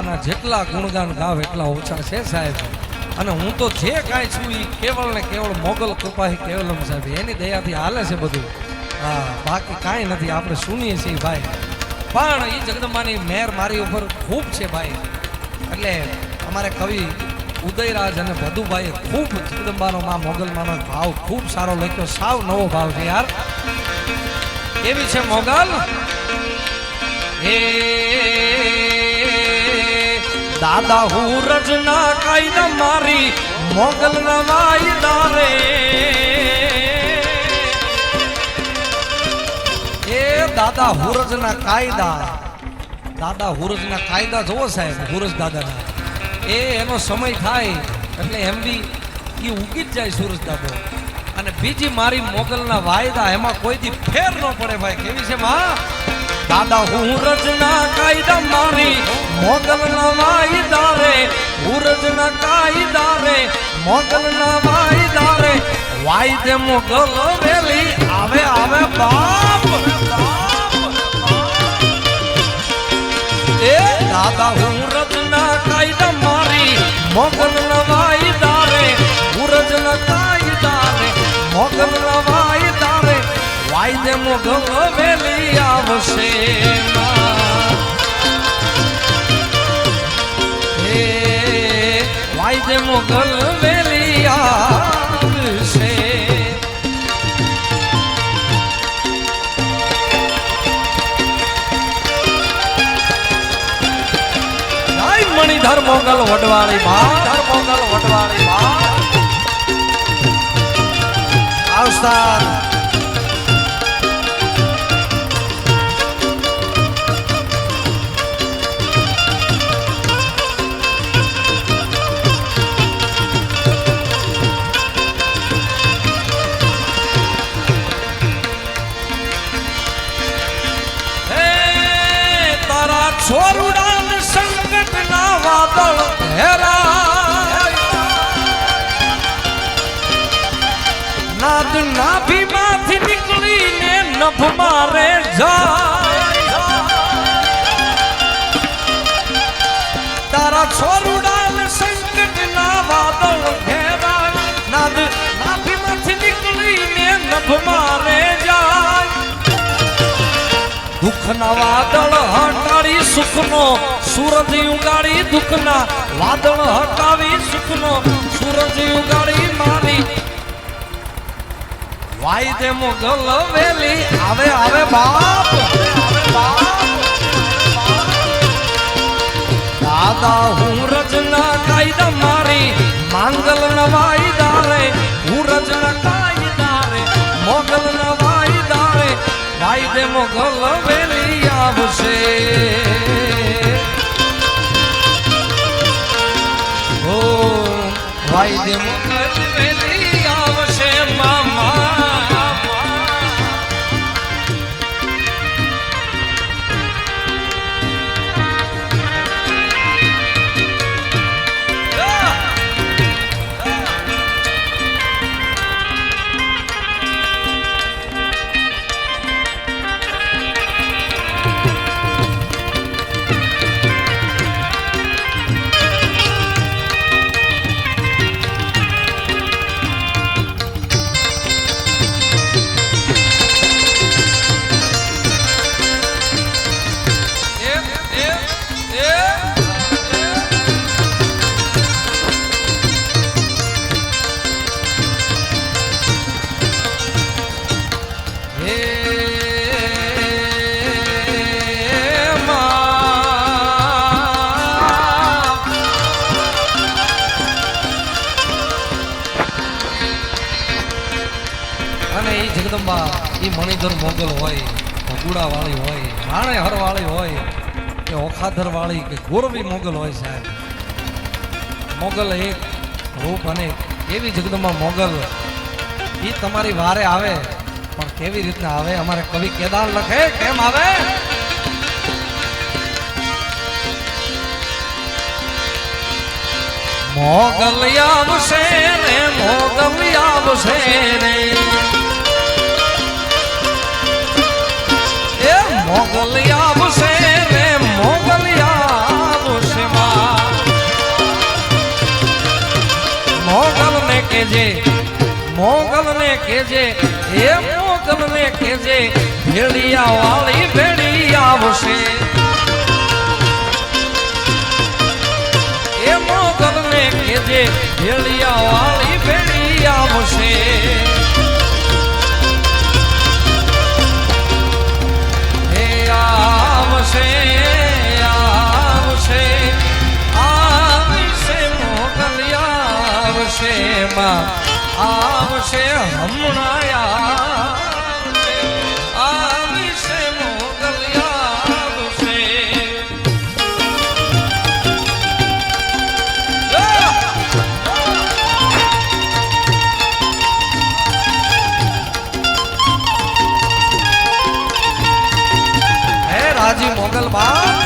બાપાના જેટલા ગુણગાન ગાવ એટલા ઓછા છે સાહેબ. અને હું તો જે કાંઈ છું એ કેવળ ને કેવળ મોગલ કૃપાહી કેવલમ સાહેબ એની દયાથી હાલે છે બધું. હા, બાકી કાંઈ નથી. આપણે સુનીએ છીએ ભાઈ, પણ એ જગદંબાની મહેર મારી ઉપર ખૂબ છે ભાઈ. એટલે અમારે કવિ ઉદયરાજ અને ભદુભાઈએ ખૂબ જગદંબાનો માં મોગલમાંનો ભાવ ખૂબ સારો લખ્યો. સાવ નવો ભાવ છે યાર. કેવી છે મોગલ? એ દાદા હું રજના કાયદા મારી મોગલ ના વાયદા રે. એ દાદા હુરજના કાયદા, દાદા હુરજના કાયદા જોવો સાહેબ. હુરજ દાદાના એનો સમય થાય એટલે એમ બી એ ઉગી જ જાય સૂરજ દાદો. અને બીજી મારી મોગલના વાયદા એમાં કોઈ દી ફેર ન પડે ભાઈ. કેવી છે માં? દાદા હુરજના કાયદા મારી મોગલના વાયદા રે. હુરજના કાયદા રે મોગલના વાયદા રે. વાયદે મોગલ વેલી આવે આવે બાપ. એ દાદા હુરજના કાયદા મારી મોગલના વાયદા રે. હુરજના કાયદા રે મોગલના વાયદા રે. વાયદે મોગલ વેલી આવશે. હે વાયદે મોગલ વેલી આવશે. મણિધર મોગલ વડવાળી માં, ધર મોગલ વડવાળી માં આવસ્તાર. તારા છોરુડા સંકટ ના વાદળ હેરા. નાદ નાભી માંથી નીકળીને નભ મારે જાય. તારા છોરુડા સંકટ ના વાદળ હેરા. નાદ નાભી માંથી નીકળીને નભ મારે જાય. દુઃખના વાદળ હટાડી સુખનો સૂરજ ઉગાડી. દુઃખના વાદળ હટાવી સુખનો સૂરજ ઉગાડી મારી. વાયદે મોગલ વેલી આવે આવે બાપ. દાદા હું રજના કાયદા મારી માંગલ ના વાયદા રે. હું રજના કાયદા રે મોગલ ના વાયદા રે. વાયદે મોગલ વેલી આવશે. ઓ વાયદે મોગલ વેલી આવશે મામા. જગદંબા એ મણિધર મોગલ હોય, ભગુડા વાળી હોય, રાણે હર વાળી હોય કે ઓખાધર વાળી કે ગોરવી મોગલ હોય સાહેબ. મોગલ એક રૂપ અને એવી જગદંબા મોગલ એ તમારી વારે આવે પણ કેવી રીતના આવે અમારે કવિ કેદાર લખે કેમ આવે. મોગલ આવશે રે મોગલ આવશે રે. મોગલ આવશે રે મોગલ આવશે. કેજે મોગલ ને કેજે એ મોગલ ને કેજે ભેળિયા વાળી ભેળી આવશે એ મોગલ ને કેજે ભેળિયા વાળી ભેળી આવશે એ આવશે આવશે આવશે મોગલિયા આવશે માં આવશે હમણાં આવશે મોગલિયા આવશે હે રાજી મોગલ બા